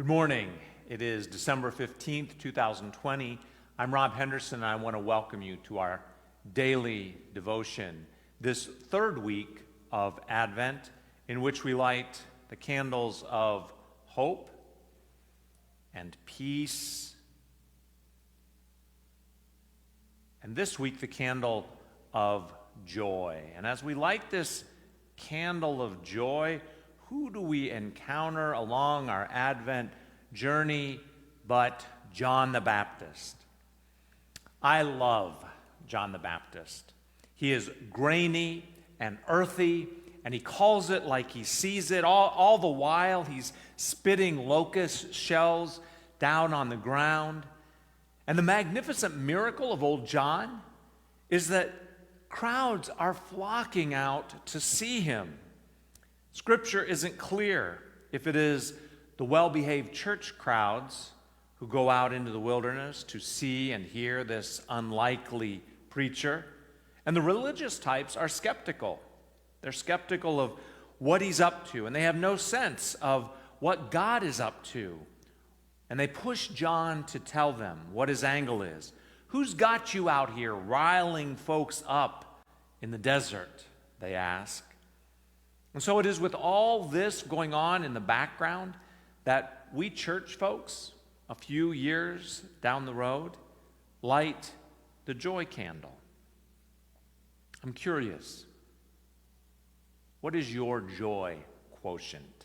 Good morning. It is December 15th, 2020. I'm Rob Henderson, and I want to welcome you to our daily devotion, this third week of Advent, in which we light the candles of hope and peace. And this week, the candle of joy. And as we light this candle of joy, who do we encounter along our Advent journey but John the Baptist? I love John the Baptist. He is grainy and earthy, and he calls it like he sees it. All the while, he's spitting locust shells down on the ground. And the magnificent miracle of old John is that crowds are flocking out to see him. Scripture isn't clear if it is the well-behaved church crowds who go out into the wilderness to see and hear this unlikely preacher. And the religious types are skeptical. They're skeptical of what he's up to, and they have no sense of what God is up to. And they push John to tell them what his angle is. Who's got you out here riling folks up in the desert, they ask. And so it is with all this going on in the background that we church folks, a few years down the road, light the joy candle. I'm curious, what is your joy quotient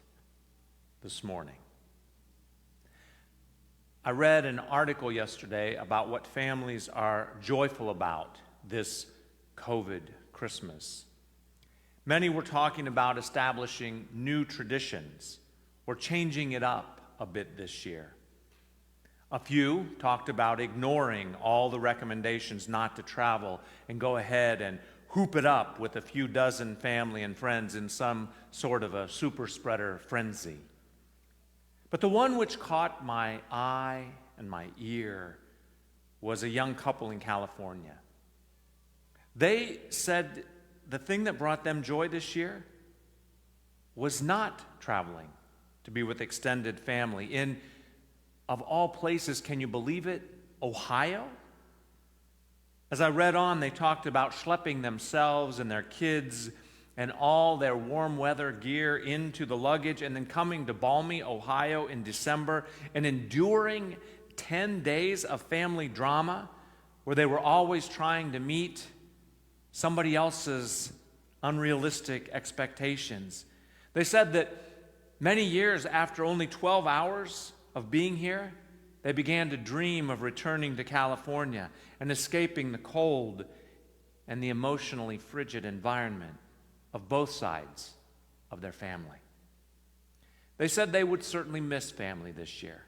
this morning? I read an article yesterday about what families are joyful about this COVID Christmas. Many were talking about establishing new traditions or changing it up a bit this year. A few talked about ignoring all the recommendations not to travel and go ahead and hoop it up with a few dozen family and friends in some sort of a super spreader frenzy. But the one which caught my eye and my ear was a young couple in California. They said the thing that brought them joy this year was not traveling to be with extended family in, of all places, can you believe it, Ohio? As I read on, they talked about schlepping themselves and their kids and all their warm weather gear into the luggage and then coming to balmy Ohio in December and enduring 10 days of family drama where they were always trying to meet somebody else's unrealistic expectations. They said that many years after only 12 hours of being here, they began to dream of returning to California and escaping the cold and the emotionally frigid environment of both sides of their family. They said they would certainly miss family this year,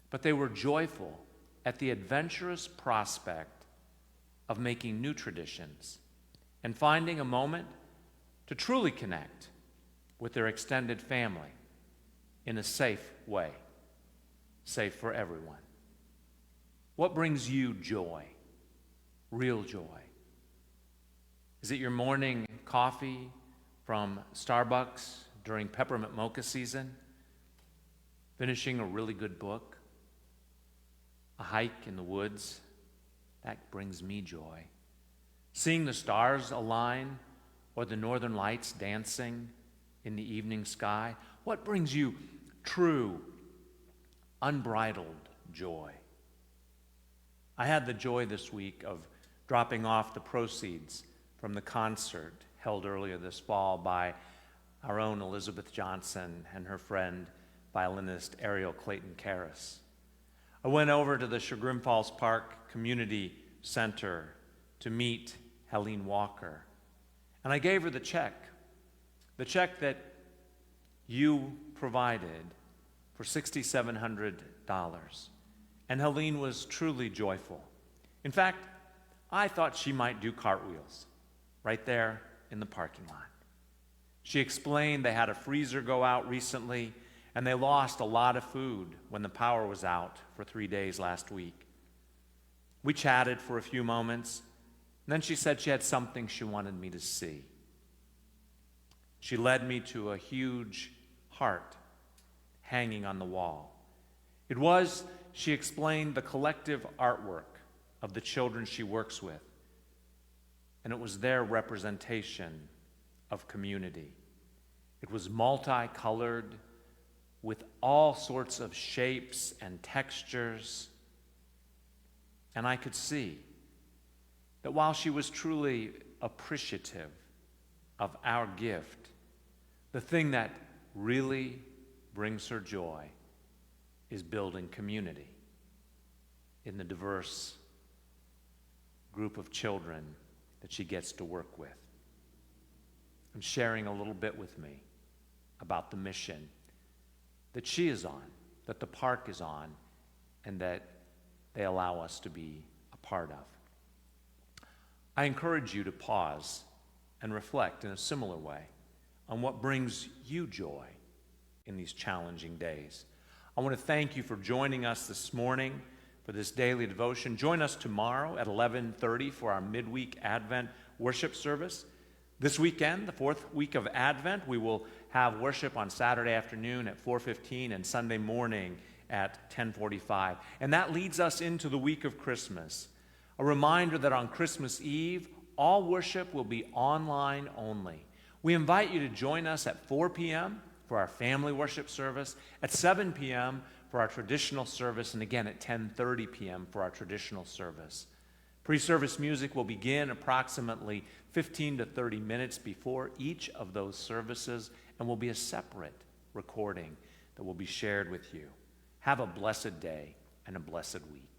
but they were joyful at the adventurous prospect of making new traditions and finding a moment to truly connect with their extended family in a safe way, safe for everyone. What brings you joy, real joy? Is it your morning coffee from Starbucks during peppermint mocha season? Finishing a really good book? A hike in the woods? That brings me joy. Seeing the stars align or the northern lights dancing in the evening sky? What brings you true, unbridled joy? I had the joy this week of dropping off the proceeds from the concert held earlier this fall by our own Elizabeth Johnson and her friend, violinist Ariel Clayton Karras. I went over to the Chagrin Falls Park Community Center to meet Helene Walker, and I gave her the check that you provided for $6,700. And Helene was truly joyful. In fact, I thought she might do cartwheels right there in the parking lot. She explained they had a freezer go out recently, and they lost a lot of food when the power was out for 3 days last week. We chatted for a few moments, and then she said she had something she wanted me to see. She led me to a huge heart hanging on the wall. It was, she explained, the collective artwork of the children she works with, and it was their representation of community. It was multicolored with all sorts of shapes and textures, and I could see that while she was truly appreciative of our gift, the thing that really brings her joy is building community in the diverse group of children that she gets to work with, and sharing a little bit with me about the mission that she is on, that the park is on, and that they allow us to be a part of. I encourage you to pause and reflect in a similar way on what brings you joy in these challenging days. I want to thank you for joining us this morning for this daily devotion. Join us tomorrow at 11:30 for our Midweek Advent worship service. This weekend, the fourth week of Advent, we will have worship on Saturday afternoon at 4:15 and Sunday morning at 10:45. And that leads us into the week of Christmas. A reminder that on Christmas Eve, all worship will be online only. We invite you to join us at 4 p.m. for our family worship service, at 7 p.m. for our traditional service, and again at 10:30 p.m. for our traditional service. Pre-service music will begin approximately 15 to 30 minutes before each of those services and will be a separate recording that will be shared with you. Have a blessed day and a blessed week.